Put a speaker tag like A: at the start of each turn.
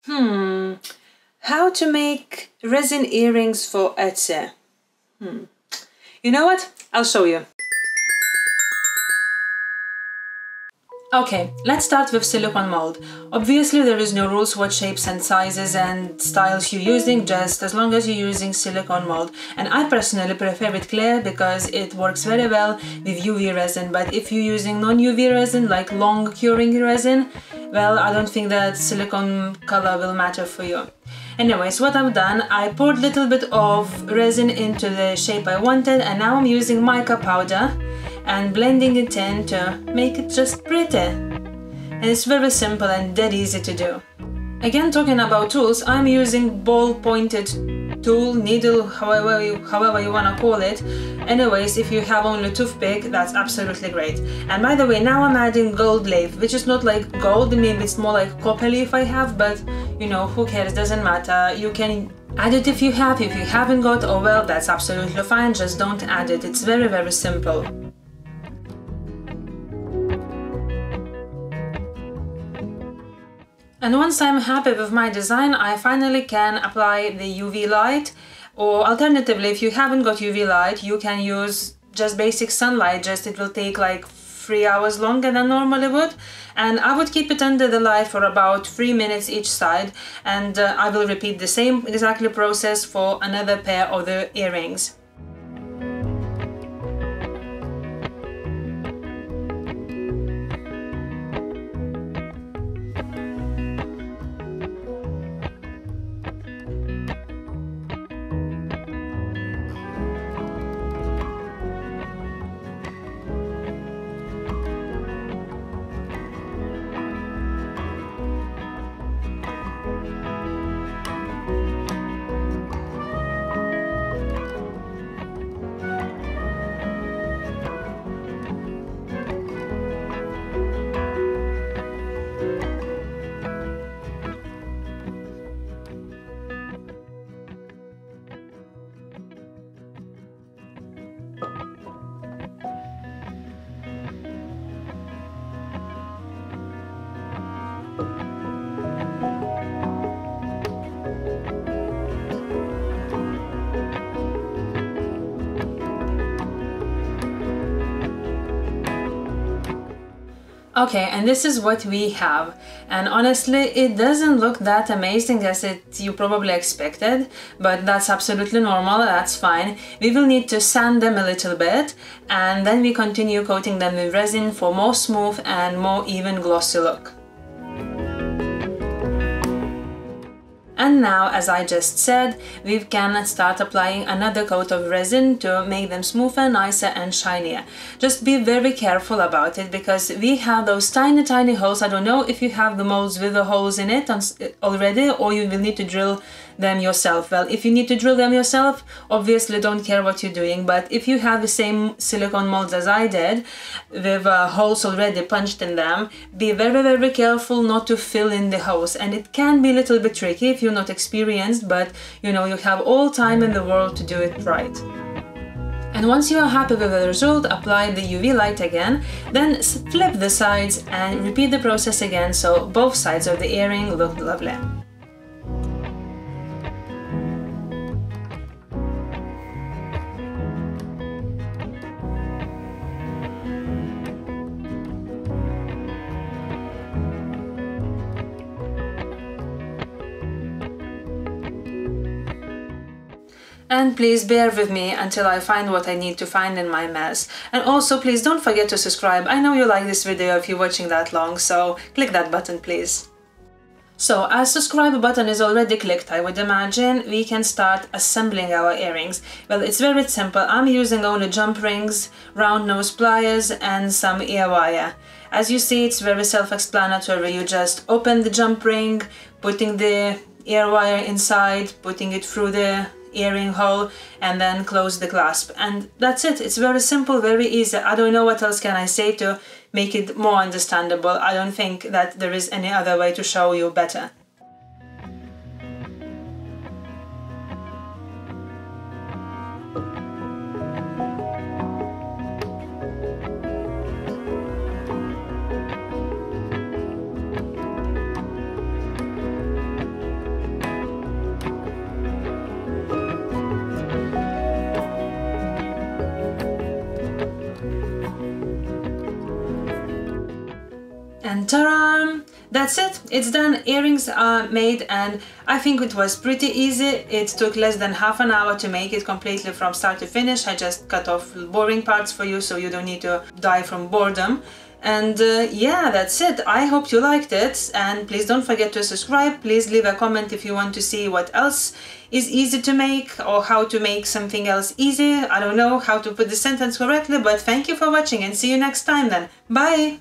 A: Hmm, how to make resin earrings for Etsy? You know what? I'll show you. Okay, let's start with silicone mold. Obviously there is no rules what shapes and sizes and styles you're using, just as long as you're using silicone mold. And I personally prefer it clear because it works very well with UV resin, but if you're using non-UV resin like long curing resin, well, I don't think that silicone color will matter for you. Anyways, what I've done, I poured a little bit of resin into the shape I wanted, and now I'm using mica powder and blending it in to make it just pretty. And it's very simple and dead easy to do. Again, talking about tools, I'm using ball-pointed tool, needle, however you wanna call it. Anyways, if you have only toothpick, that's absolutely great. And by the way, now I'm adding gold leaf, which is not like gold, maybe it's more like copper leaf I have, but you know, who cares, doesn't matter. You can add it if you have, if you haven't got, oh well, that's absolutely fine, just don't add it. It's very, very simple. And once I'm happy with my design, I finally can apply the UV light, or alternatively, if you haven't got UV light, you can use just basic sunlight, just it will take like 3 hours longer than normally would. And I would keep it under the light for about 3 minutes each side, and I will repeat the same exactly process for another pair of the earrings. Okay, and this is what we have, and honestly it doesn't look that amazing as you probably expected, but that's absolutely normal, that's fine. We will need to sand them a little bit, and then we continue coating them with resin for more smooth and more even glossy look. And now, as I just said, we can start applying another coat of resin to make them smoother, nicer and shinier. Just be very careful about it because we have those tiny holes. I don't know if you have the molds with the holes in it already, or you will need to drill them yourself. Well, if you need to drill them yourself, obviously don't care what you're doing, but if you have the same silicone molds as I did, with holes already punched in them, be very careful not to fill in the holes, and it can be a little bit tricky if you're not experienced, but you know, you have all time in the world to do it right. And once you are happy with the result, apply the UV light again, then flip the sides and repeat the process again so both sides of the earring look lovely. And please bear with me until I find what I need to find in my mess. And also please don't forget to subscribe. I know you like this video if you're watching that long, so click that button please. So as subscribe button is already clicked, I would imagine we can start assembling our earrings. Well, it's very simple. I'm using only jump rings, round nose pliers and some ear wire. As you see, it's very self-explanatory. You just open the jump ring, putting the ear wire inside, putting it through the earring hole and then close the clasp, and that's it. It's very simple, very easy. I don't know what else can I say to make it more understandable. I don't think that there is any other way to show you better. That's it, it's done. Earrings are made, and I think it was pretty easy. It took less than half an hour to make it completely from start to finish. I just cut off boring parts for you so you don't need to die from boredom. And yeah, that's it. I hope you liked it, and please don't forget to subscribe. Please leave a comment if you want to see what else is easy to make, or how to make something else easy. I don't know how to put the sentence correctly, but thank you for watching and see you next time then. Bye!